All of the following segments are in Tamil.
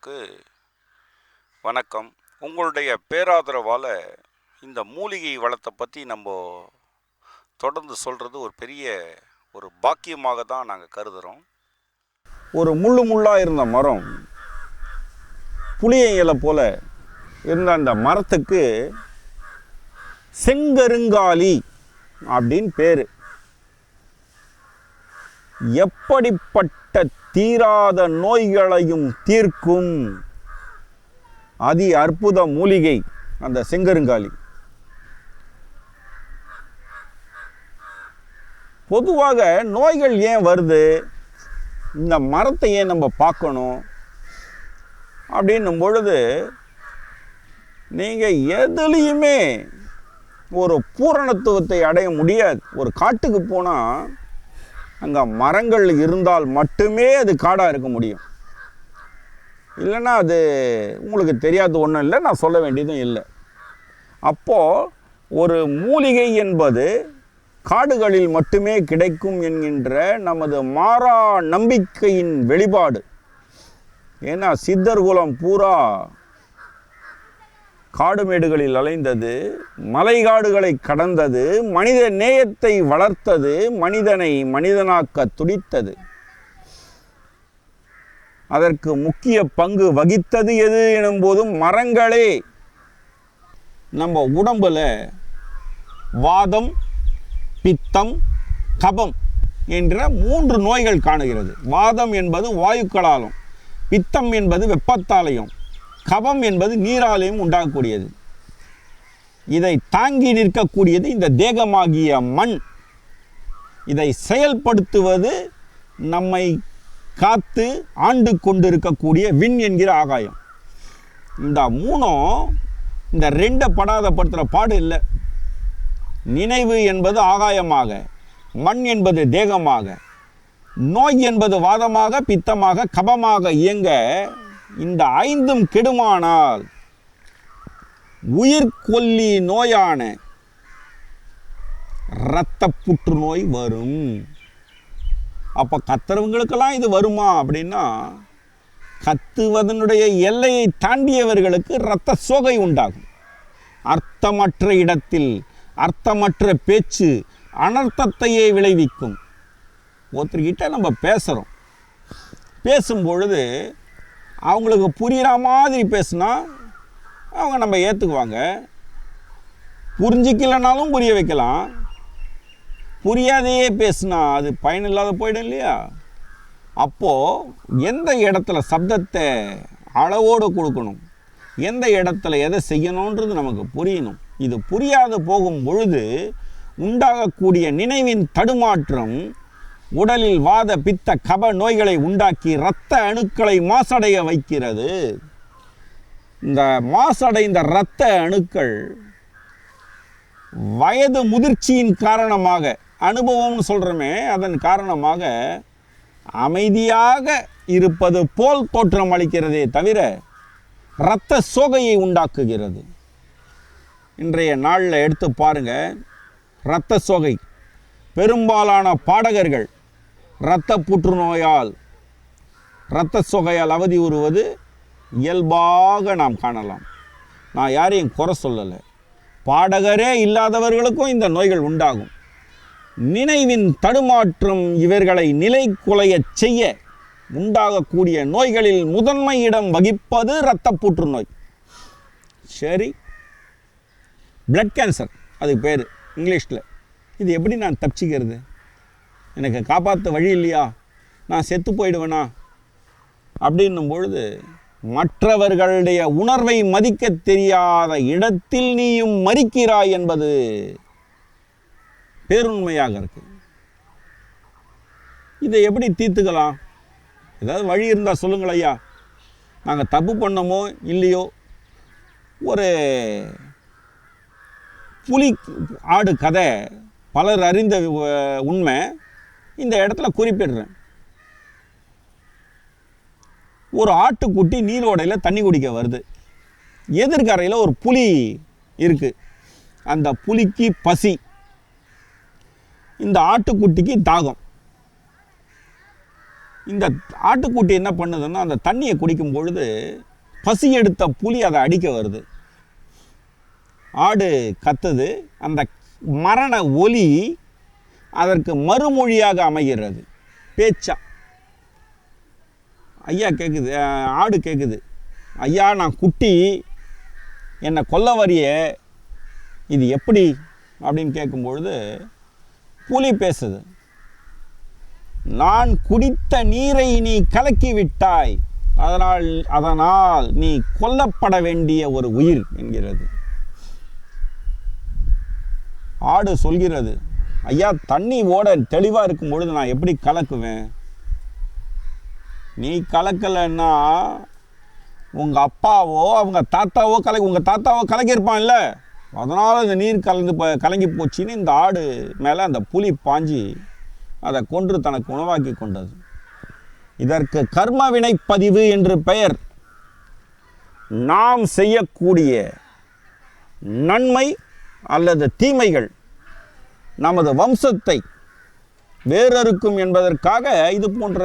நேயர்களுக்கு வணக்கம். உங்களுடைய பேராதரவால் இந்த மூலிகை வளத்தை பற்றி நம்ம தொடர்ந்து சொல்கிறது ஒரு பெரிய பாக்கியமாக தான் நாங்கள் கருதுகிறோம். ஒரு முள்ளாக இருந்த மரம், புளிய இலை போல் இருந்த அந்த மரத்துக்கு செங்கருங்காலி அப்படின்னு பேர். எப்படிப்பட்ட தீராத நோய்களையும் தீர்க்கும் அதி அற்புத மூலிகை அந்த செங்கருங்காலி. பொதுவாக நோய்கள் ஏன் வருது, இந்த மரத்தை ஏன் நம்ம பார்க்கணும் அப்படின்னும் பொழுது, நீங்கள் எதுலேயுமே ஒரு பூரணத்துவத்தை அடைய முடியாது. ஒரு காட்டுக்கு போனால் அங்கே மரங்கள் இருந்தால் மட்டுமே அது காடாக இருக்க முடியும். இல்லைன்னா அது உங்களுக்கு தெரியாத ஒன்றும் இல்லை, நான் சொல்ல வேண்டியதும் இல்லை. அப்போது ஒரு மூலிகை என்பது காடுகளில் மட்டுமே கிடைக்கும் என்கின்ற நமது மாறா நம்பிக்கையின் வெளிப்பாடு. ஏன்னா சித்தர்குலம் பூரா காடுமேடுகளில் அலைந்தது, மலைகாடுகளை கடந்தது, மனித நேயத்தை வளர்த்தது, மனிதனை மனிதனாக்க துடித்தது. அதற்கு முக்கிய பங்கு வகித்தது எது எனும்போதும் மரங்களே. நம்ம உடம்புல வாதம், பித்தம், கபம் என்ற 3 நோய்கள் காணுகிறது. வாதம் என்பது வாயுக்களாலும், பித்தம் என்பது வெப்பத்தாலையும், கபம் என்பது நீராலையும் உண்டாகக்கூடியது. இதை தாங்கி நிற்கக்கூடியது இந்த தேகமாகிய மண். இதை செயல்படுத்துவது நம்மை காத்து ஆண்டு கொண்டிருக்கக்கூடிய விண் என்கிற ஆகாயம். இந்த 3ம் இந்த 2 படாதப்படுத்துகிற பாடு இல்லை. நினைவு என்பது ஆகாயமாக, மண் என்பது தேகமாக, நோய் என்பது வாதமாக, பித்தமாக, கபமாக இயங்க இந்த 5ம் கெடுமானால் உயிர்கொல்லி நோயான இரத்த புற்றுநோய் வரும். அப்போ கத்துறவங்களுக்கெல்லாம் இது வருமா அப்படின்னா, கத்துவதனுடைய எல்லையை தாண்டியவர்களுக்கு இரத்த சோகை உண்டாகும். அர்த்தமற்ற இடத்தில் அர்த்தமற்ற பேச்சு அனர்த்தத்தையே விளைவிக்கும். ஒருத்தர்கிட்ட நம்ம பேசும்பொழுது அவங்களுக்கு புரிகிற மாதிரி பேசுனா அவங்க நம்ம ஏற்றுக்குவாங்க. புரிஞ்சிக்கலைனாலும் புரிய வைக்கலாம். புரியாதையே பேசுனா அது பயனில்லாத போயிடும் இல்லையா? அப்போது எந்த இடத்துல சப்தத்தை அளவோடு கொடுக்கணும், எந்த இடத்துல எதை செய்யணுன்றது நமக்கு புரியணும். இது புரியாது போகும் பொழுது உண்டாகக்கூடிய நினைவின் தடுமாற்றம் உடலில் வாத, பித்த, கப நோய்களை உண்டாக்கி இரத்த அணுக்களை மாசடைய வைக்கிறது. இந்த மாசடைந்த இரத்த அணுக்கள் வயது முதிர்ச்சியின் காரணமாக, அனுபவம்னு சொல்கிறோமே, அதன் காரணமாக அமைதியாக இருப்பது போல் தோற்றம் அளிக்கிறதே தவிர இரத்த சோகையை உண்டாக்குகிறது. இன்றைய நாளில் எடுத்து பாருங்கள், இரத்த சோகை. பெரும்பாலான பாடகர்கள் இரத்த புற்றுநோயால், இரத்த சோகையால் அவதி உறுவது இயல்பாக நாம் காணலாம். நான் யாரையும் குறை சொல்லலை. பாடகரே இல்லாதவர்களுக்கும் இந்த நோய்கள் உண்டாகும். நினைவின் தடுமாற்றம் இவர்களை நிலை குலைய செய்ய உண்டாகக்கூடிய நோய்களில் முதன்மை இடம் வகிப்பது இரத்த புற்றுநோய். சரி, பிளட் கேன்சர் அதுக்கு பேர் இங்கிலீஷில். இது எப்படி நான் தப்பிச்சிக்கிறது? எனக்கு காப்பாற்ற வழி இல்லையா? நான் செத்து போயிடுவேனா அப்படின்னும் பொழுது, மற்றவர்களுடைய உணர்வை மதிக்க தெரியாத இடத்தில் நீயும் மறிக்கிறாய் என்பது பேருண்மையாக இருக்கு. இதை எப்படி தீர்த்துக்கலாம்? ஏதாவது வழி இருந்தால் சொல்லுங்கள் ஐயா. நாங்கள் தப்பு பண்ணமோ இல்லையோ, ஒரு புலி ஆடு கதை பலர் அறிந்த உண்மை இந்த இடத்துல குறிப்பிடுறேன். ஒரு ஆட்டுக்குட்டி நீரோடையில் தண்ணி குடிக்க வருது. எதிர்கரையில் ஒரு புலி இருக்குது. அந்த புலிக்கு பசி, இந்த ஆட்டுக்குட்டிக்கு தாகம். இந்த ஆட்டுக்குட்டி என்ன பண்ணுதுன்னா அந்த தண்ணியை குடிக்கும் பொழுது பசி எடுத்த புலி அதை அடிக்க வருது. ஆடு கத்துது. அந்த மரண ஒலி அதற்கு மறுமொழியாக அமைகிறது, பேச்சா. ஐயா கேட்குது, ஆடு கேட்குது, ஐயா நான் குட்டி, என்னை கொல்ல வரிய, இது எப்படி அப்படின்னு கேட்கும்பொழுது புலி பேசுது, நான் குடித்த நீரை நீ கலக்கி விட்டாய், அதனால் நீ கொல்லப்பட வேண்டிய ஒரு உயிர் என்கிறது. ஆடு சொல்கிறது, ஐயா தண்ணி ஓட தெளிவாக இருக்கும் பொழுது நான் எப்படி கலக்குவேன்? நீ கலக்கலைன்னா உங்கள் அப்பாவோ அவங்க தாத்தாவோ உங்கள் தாத்தாவோ கலக்கியிருப்பான்ல, அதனால் இந்த நீர் கலங்கி போச்சுன்னு இந்த ஆடு மேலே அந்த புலி பாஞ்சி அதை கொன்று தனக்கு உணவாக்கி கொண்டது. இதற்கு கர்ம வினைப்பதிவு என்று பெயர். நாம் செய்யக்கூடிய நன்மை அல்லது தீமைகள் நமது வம்சத்தை வேறறுக்கும் என்பதற்காக இது போன்ற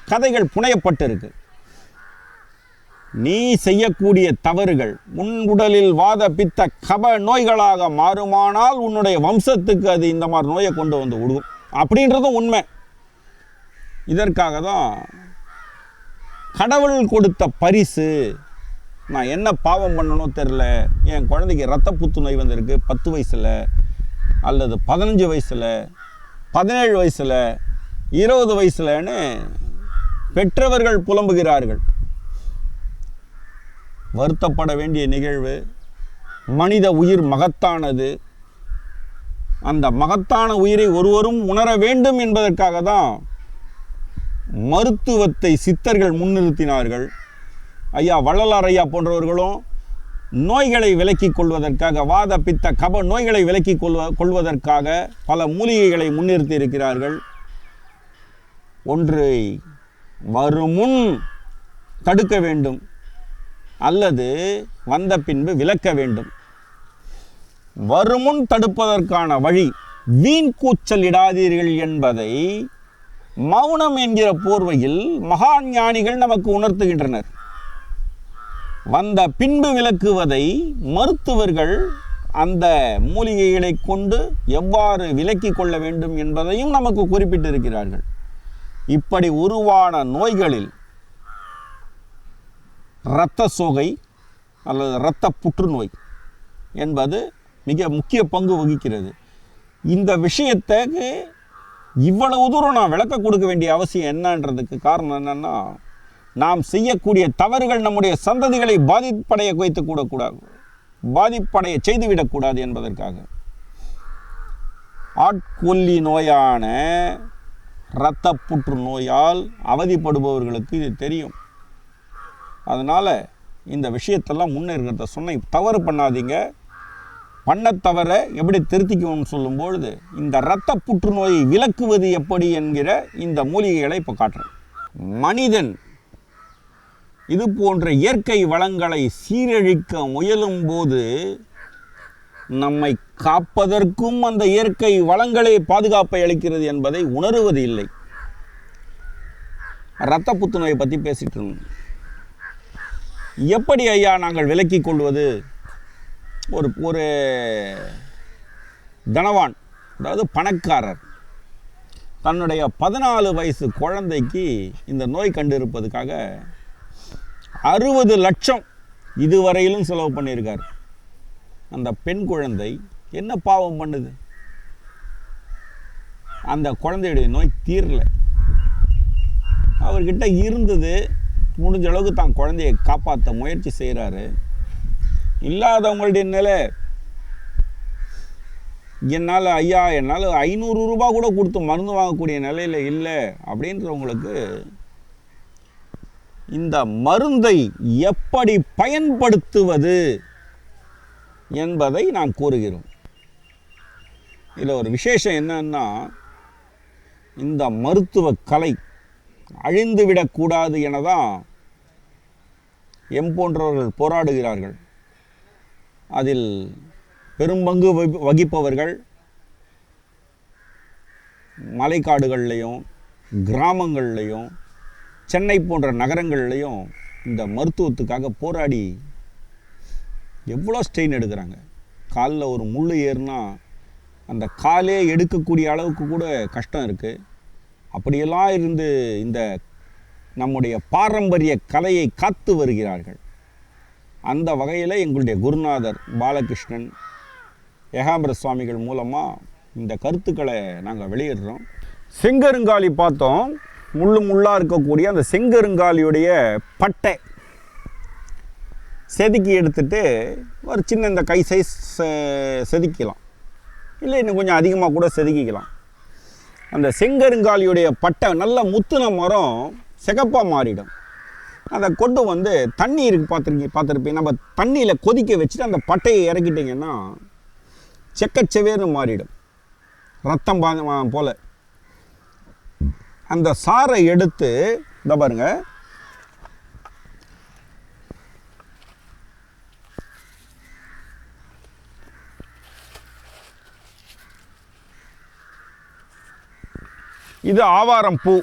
கதைகள் புனையப்பட்டிருக்கு. நீ செய்யக்கூடிய தவறுகள் உன் உடலில் வாத பித்த கப நோய்களாக மாறுமானால் உன்னுடைய வம்சத்துக்கு அது இந்த மாதிரி நோயை கொண்டு வந்து விடுவோம் அப்படின்றதும் உண்மை. இதற்காக தான் கடவுள் கொடுத்த பரிசு. நான் என்ன பாவம் பண்ணணும் தெரில, என் குழந்தைக்கு இரத்த புத்துநோய் வந்திருக்கு 10 வயசில் அல்லது 15 வயசில் 17 வயசில் 20 வயசுலன்னு பெற்றவர்கள் புலம்புகிறார்கள். வருத்தப்பட வேண்டிய நிகழ்வு. மனித உயிர் மகத்தானது. அந்த மகத்தான உயிரை ஒருவரும் உணர வேண்டும் என்பதற்காக தான் மருத்துவத்தை சித்தர்கள் முன்னிறுத்தினார்கள். ஐயா வள்ளலார் ஐயா போன்றவர்களும் நோய்களை விலக்கிக் கொள்வதற்காக, வாத பித்த கப நோய்களை விலக்கிக் கொள்வதற்காக பல மூலிகைகளை முன்னிறுத்தி இருக்கிறார்கள். ஒன்றை வருமுன் தடுக்க வேண்டும் அல்லது வந்த பின்பு விலக்க வேண்டும். வருமுன் தடுப்பதற்கான வழி வீண் கூச்சல் இடாதீர்கள் என்பதை மௌனம் என்கிற போர்வையில் மகா ஞானிகள் நமக்கு உணர்த்துகின்றனர். வந்த பின்பு விலக்குவதை மருத்துவர்கள் அந்த மூலிகைகளை கொண்டு எவ்வாறு விலக்கிக் கொள்ள வேண்டும் என்பதையும் நமக்கு குறிப்பிட்டிருக்கிறார்கள். இப்படி உருவான நோய்களில் இரத்த சோகை அல்லது இரத்த புற்றுநோய் என்பது மிக முக்கிய பங்கு வகிக்கிறது. இந்த விஷயத்துக்கு இவ்வளவு தூரம் நான் விளக்க கொடுக்க வேண்டிய அவசியம் என்னன்றதுக்கு காரணம் என்னன்னா, நாம் செய்யக்கூடிய தவறுகள் நம்முடைய சந்ததிகளை பாதிப்படைய செய்துவிடக்கூடாது என்பதற்காக. ஆட்கொல்லி நோயான இரத்த புற்றுநோயால் அவதிப்படுபவர்களுக்கு இது தெரியும். அதனால் இந்த விஷயத்தெல்லாம் முன்னேற்கிறத சொன்ன தவறு பண்ணாதீங்க. பண்ண தவற எப்படி திருத்திக்கணும்னு சொல்லும்பொழுது இந்த இரத்த புற்றுநோயை விலக்குவது எப்படி என்கிற இந்த மூலிகைகளை இப்போ காட்டுறேன். மனிதன் இது போன்ற இயற்கை வளங்களை சீரழிக்க முயலும் போது நம்மை காப்பதற்கும் அந்த இயற்கை வளங்களே பாதுகாப்பை அளிக்கிறது என்பதை உணருவது இல்லை. இரத்த புற்றுநோயை பற்றி பேசிட்டு இருந்தோம். எப்படி ஐயா நாங்கள் விலக்கிக் கொள்வது? ஒரு தனவான், அதாவது பணக்காரர், தன்னுடைய 14 வயசு குழந்தைக்கு இந்த நோய் கண்டிருப்பதுக்காக 60 லட்சம் இதுவரையிலும் செலவு பண்ணியிருக்கார். அந்த பெண் குழந்தை என்ன பாவம் பண்ணுது? அந்த குழந்தையுடைய நோய் தீரலை. அவர்கிட்ட இருந்தது, முடிஞ்ச அளவுக்கு தான் குழந்தையை காப்பாற்ற முயற்சி செய்கிறாரு. இல்லாதவங்களுடைய நிலை, என்னால் 500 ரூபா கூட கொடுத்து மருந்து வாங்கக்கூடிய நிலையில் இல்லை அப்படின்றவங்களுக்கு இந்த மருந்தை எப்படி பயன்படுத்துவது என்பதை நாம் கூறுகிறோம். இதில் ஒரு விசேஷம் என்னன்னா, இந்த மருத்துவ கலை அழிந்துவிடக்கூடாது என தான் போன்றவர்கள் போராடுகிறார்கள். அதில் பெரும்பங்கு வகிப்பவர்கள் மலைக்காடுகள்லையும் கிராமங்கள்லையும் சென்னை போன்ற நகரங்கள்லேயும் இந்த மருத்துவத்துக்காக போராடி எவ்வளோ ஸ்ட்ரெயின் எடுக்கிறாங்க. காலில் ஒரு முள் ஏறுனா அந்த காலே எடுக்கக்கூடிய அளவுக்கு கூட கஷ்டம் இருக்குது. அப்படியெல்லாம் இருந்து இந்த நம்முடைய பாரம்பரிய கலையை காத்து வருகிறார்கள். அந்த வகையில் எங்களுடைய குருநாதர் பாலகிருஷ்ணன் ஏகாம்பர சுவாமிகள் மூலமாக இந்த கருத்துக்களை நாங்கள் வெளியிடுறோம். செங்கருங்காலி பார்த்தோம். முள்ளாக இருக்கக்கூடிய அந்த செங்கருங்காலியுடைய பட்டை செதுக்கி எடுத்துட்டு ஒரு சின்ன இந்த கை சைஸ் செதுக்கிக்கலாம், இல்லை இன்னும் கொஞ்சம் அதிகமாக கூட செதுக்கிக்கலாம். அந்த செங்கருங்காலியுடைய பட்டை நல்ல முத்துன மரம் சிகப்பாக மாறிடும். அதை கொண்டு வந்து தண்ணி பார்த்துருப்பீங்க. நம்ம தண்ணியில் கொதிக்க வச்சுட்டு அந்த பட்டையை இறக்கிட்டிங்கன்னா செக்கச்செவேர்னு மாறிடும், ரத்தம் போல். அந்த சாறை எடுத்து இந்த பாருங்க, இது ஆவாரம் பூ.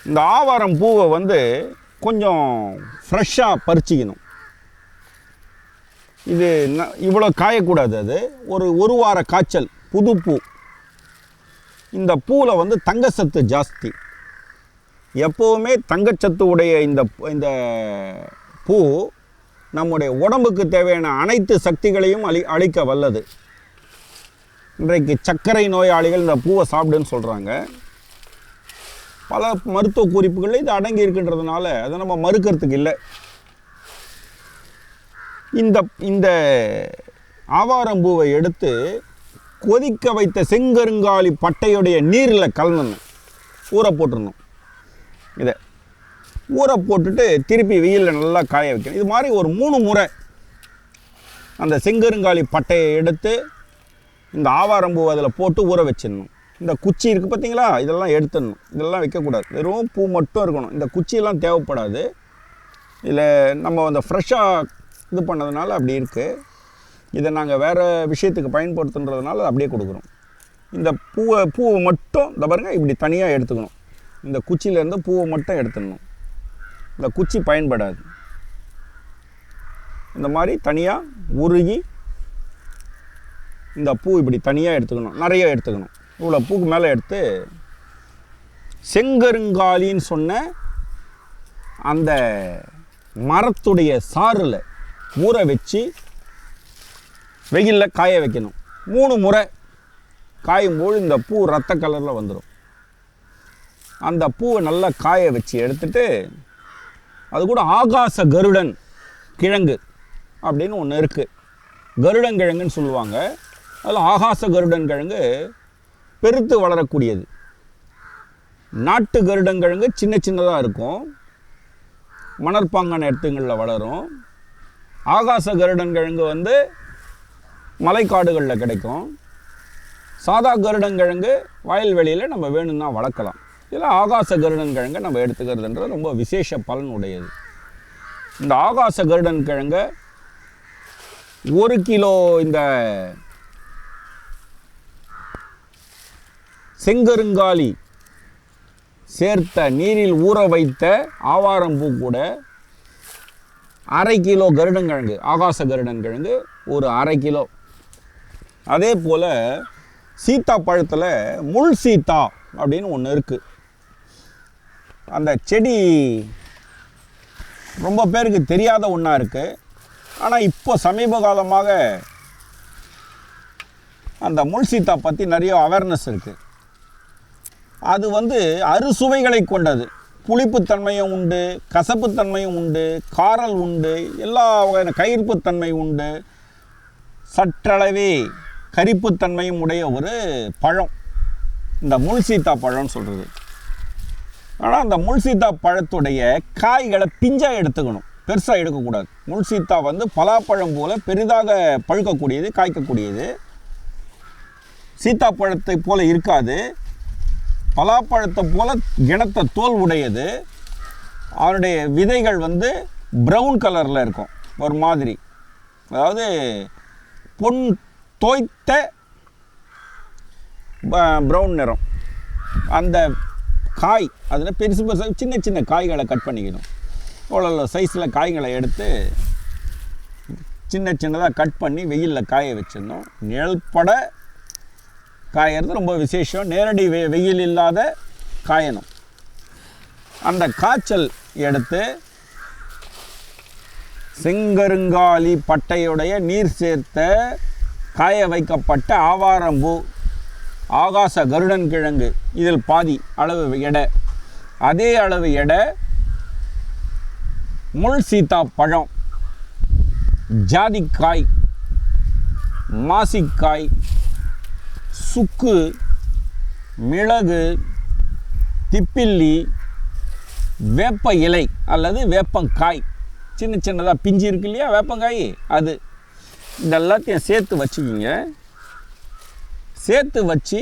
இந்த ஆவாரம் பூவை வந்து கொஞ்சம் ஃப்ரெஷ்ஷாக பறிச்சிக்கணும். இது இவ்வளோ காயக்கூடாது. அது ஒரு வார காய்ச்சல், புது பூ. இந்த பூவில் வந்து தங்கச்சத்து ஜாஸ்தி. எப்போவுமே தங்கச்சத்து உடைய இந்த பூ நம்முடைய உடம்புக்கு தேவையான அனைத்து சக்திகளையும் அளிக்க வல்லது. இன்றைக்கு சர்க்கரை நோயாளிகள் இந்த பூவை சாப்பிடுன்னு சொல்கிறாங்க. பல மருத்துவ குறிப்புகளில் இது அடங்கி இருக்கின்றதுனால அதை நம்ம மறுக்கிறதுக்கு இல்லை. இந்த ஆவாரம்பூவை எடுத்து கொதிக்க வைத்த செங்கருங்காலி பட்டையுடைய நீரில் கலந்துடணும், ஊற போட்டுடணும். இதை ஊற போட்டுட்டு திருப்பி வெயிலில் நல்லா காய வைக்கணும். இது மாதிரி ஒரு 3 முறை அந்த செங்கருங்காலி பட்டையை எடுத்து இந்த ஆவாரம்பூவை அதில் போட்டு ஊற வச்சிடணும். இந்த குச்சி இருக்குது பார்த்தீங்களா, இதெல்லாம் எடுத்துடணும். இதெல்லாம் வைக்கக்கூடாது, வெறும் பூ மட்டும் இருக்கணும். இந்த குச்சியெல்லாம் தேவைப்படாது. இதில் நம்ம அந்த ஃப்ரெஷ்ஷாக இது பண்ணதுனால அப்படி இருக்குது. இதை நாங்கள் வேறு விஷயத்துக்கு பயன்படுத்துன்றதுனால அப்படியே கொடுக்குறோம். இந்த பூவை மட்டும் இந்த பாருங்கள் இப்படி தனியாக எடுத்துக்கணும். இந்த குச்சியிலேருந்து பூவை மட்டும் எடுத்துடணும். இந்த குச்சி பயன்படாது. இந்த மாதிரி தனியாக உருகி இந்த பூ இப்படி தனியாக எடுத்துக்கணும், நிறைய எடுத்துக்கணும். இவ்வளோ பூக்கு மேலே எடுத்து செங்கருங்காலின்னு சொன்ன அந்த மரத்துடைய சாறில் ஊற வச்சு வெயிலில் காய வைக்கணும். 3 முறை காயும்போது இந்த பூ ரத்த கலரில் வந்துடும். அந்த பூவை நல்லா காய வச்சு எடுத்துட்டு அது கூட ஆகாச கருடன் கிழங்கு அப்படின்னு ஒன்று இருக்குது. கருடங்கிழங்குன்னு சொல்லுவாங்க. அதில் ஆகாச கருடன் கிழங்கு பெருத்து வளரக்கூடியது. நாட்டு கருடங்கிழங்கு சின்ன சின்னதாக இருக்கும், மணற்பாங்கான இடத்துங்களில் வளரும். ஆகாச கருடங்கிழங்கு வந்து மலைக்காடுகளில் கிடைக்கும். சாதா கருடங்கிழங்கு வயல்வெளியில் நம்ம வேணும்னா வளர்க்கலாம். இதில் ஆகாச கருடங்கிழங்கை நம்ம எடுத்துக்கிறதுன்றது ரொம்ப விசேஷ பலன் உடையது. இந்த ஆகாச கருடங்கிழங்கை 1 கிலோ இந்த செங்கருங்காலி சேர்த்த நீரில் ஊற வைத்த ஆவாரம்பூ கூட 1/2 கிலோ கருடங்கிழங்கு, ஆகாச கருடங்கிழங்கு ஒரு 1/2 கிலோ. அதே போல் சீத்தா பழத்தில் முள் சீத்தா அப்படின்னு ஒன்று இருக்குது. அந்த செடி ரொம்ப பேருக்கு தெரியாத ஒன்றா இருக்குது. ஆனால் இப்போ சமீப காலமாக அந்த முள் சீத்தா பற்றி நிறைய அவேர்னஸ் இருக்குது. அது வந்து அறுசுவைகளை கொண்டது. புளிப்புத்தன்மையும் உண்டு, கசப்புத்தன்மையும் உண்டு, காரல் உண்டு, எல்லா வகையான கயிர்ப்புத்தன்மை உண்டு, சற்றளவே கரிப்புத்தன்மையும் உடைய ஒரு பழம் இந்த முள் சீத்தா பழம்னு சொல்கிறது. ஆனால் அந்த முள் சீத்தா பழத்துடைய காய்களை பிஞ்சாக எடுத்துக்கணும், பெருசாக எடுக்கக்கூடாது. முள் சீத்தா வந்து பலாப்பழம் போல் பெரிதாக பழுக்கக்கூடியது, காய்க்கக்கூடியது. சீத்தாப்பழத்தை போல் இருக்காது, பலாப்பழத்தை போல் கிணத்த தோல் உடையது. அதனுடைய விதைகள் வந்து ப்ரௌன் கலரில் இருக்கும், ஒரு மாதிரி. அதாவது பொன் தோய்த்த ப்ரௌன் நிறம். அந்த காய் அதில் பெருசு பெருசாக சின்ன சின்ன காய்களை கட் பண்ணிக்கணும். இவ்வளோ சைஸில் காய்களை எடுத்து சின்ன சின்னதாக கட் பண்ணி வெயிலில் காய வச்சிடணும். நிழல்பட காயறது ரொம்ப விசேஷம். நேரடி வெயில் இல்லாத காயணும். அந்த காய்ச்சல் எடுத்து செங்கருங்காலி பட்டையுடைய நீர் சேர்த்த காய வைக்கப்பட்ட ஆவாரம்பூ, ஆகாச கருடன் கிழங்கு, இதில் பாதி அளவு எடை, அதே அளவு எடை முள் சீத்தா பழம், ஜாதிக்காய், மாசிக்காய், சுக்கு, மிளகு, திப்பில்லி, வேப்ப இலை அல்லது வேப்பங்காய், சின்ன சின்னதாக பிஞ்சு இருக்கு இல்லையா வேப்பங்காய், அது இதெல்லாத்தையும் சேர்த்து வச்சுக்கிங்க. சேர்த்து வச்சு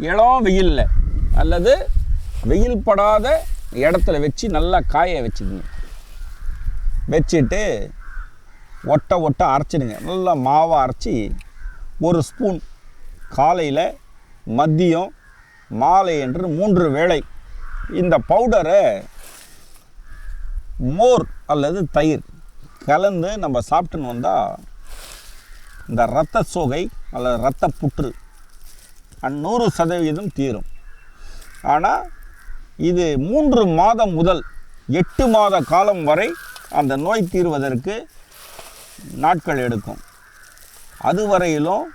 இளம் வெயிலில் அல்லது வெயில் படாத இடத்துல வச்சு நல்லா காய வச்சுக்கிங்க. வச்சுட்டு ஒட்ட அரைச்சிடுங்க. நல்லா மாவை அரைச்சி ஒரு ஸ்பூன் காலையில், மதியம், மாலை என்று 3 வேளை இந்த பவுடரை மோர் அல்லது தயிர் கலந்து நம்ம சாப்பிட்டுன்னு வந்தால் இந்த இரத்த சோகை அல்லது இரத்த புற்று 100% தீரும். ஆனால் இது 3 மாதம் முதல் 8 மாத காலம் வரை அந்த நோய் தீர்வதற்கு நாட்கள் எடுக்கும். அதுவரையிலும்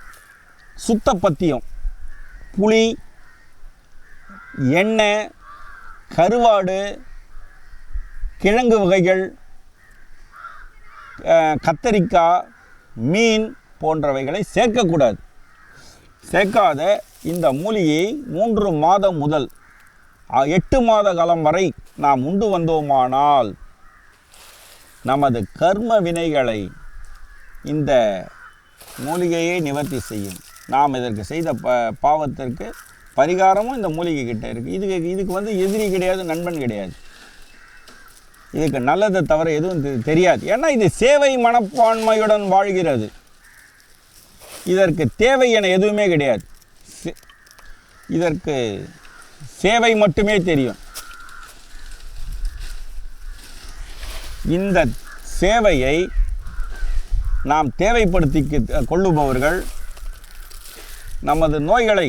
சுத்த பத்தியம், புளி, எண்ணெய், கருவாடு, கிழங்கு வகைகள், கத்தரிக்காய், மீன் போன்றவைகளை சேர்க்கக்கூடாது. சேர்க்காத இந்த மூலிகையை 3 மாதம் முதல் 8 மாத காலம் வரை நாம் உண்டு வந்தோமானால் நமது கர்ம வினைகளை இந்த மூலிகையை நிவர்த்தி செய்யும். நாம் இதற்கு செய்த பாவத்திற்கு பரிகாரமும் இந்த மூலிகை கிட்ட இருக்குது. இதுக்கு எதிரி கிடையாது, நண்பன் கிடையாது. இதுக்கு நல்லதை தவிர எதுவும் தெரியாது. ஏன்னா இது சேவை மனப்பான்மையுடன் வாழ்கிறது. இதற்கு தேவை என எதுவுமே கிடையாது. இதற்கு சேவை மட்டுமே தெரியும். இந்த சேவையை நாம் தேவைப்படுத்தி கொள்ளுபவர்கள் நமது நோய்களை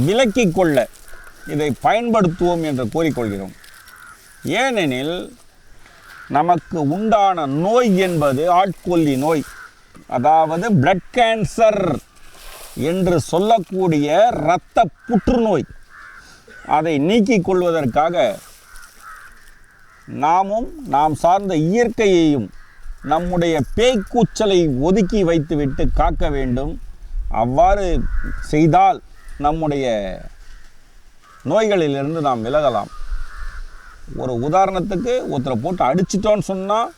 விலக்கிக் கொள்ள இதை பயன்படுத்துவோம் என்று கூறிக்கொள்கிறோம். ஏனெனில் நமக்கு உண்டான நோய் என்பது ஆட்கொல்லி நோய், அதாவது பிளட் கேன்சர் என்று சொல்லக்கூடிய இரத்த புற்றுநோய். அதை நீக்கிக் கொள்வதற்காக நாமும் நாம் சார்ந்த இயற்கையையும் நம்முடைய பேய்க்கூச்சலை ஒதுக்கி வைத்துவிட்டு காக்க வேண்டும். அவ்வாறு செய்தால் நம்முடைய நோய்களிலிருந்து நாம் விலகலாம். ஒரு உதாரணத்துக்கு ஒருத்தரை போட்டு அடிச்சிட்டோன்னு சொன்னால்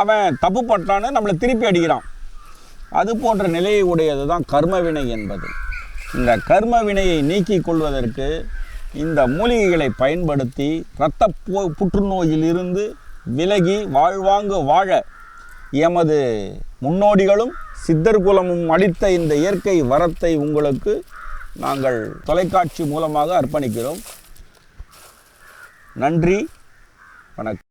அவன் தப்பு பண்ணுறான்னு நம்மளை திருப்பி அடிக்கிறான். அது போன்ற நிலையை உடையது தான் கர்மவினை என்பது. இந்த கர்ம வினையை நீக்கிக் கொள்வதற்கு இந்த மூலிகைகளை பயன்படுத்தி இரத்த புற்றுநோயிலிருந்து விலகி வாழ்வாங்கு வாழ எமது முன்னோடிகளும் சித்தர் குலமும் அளித்த இந்த இயற்கை வரத்தை உங்களுக்கு நாங்கள் தொலைக்காட்சி மூலமாக அர்ப்பணிக்கிறோம். நன்றி, வணக்கம்.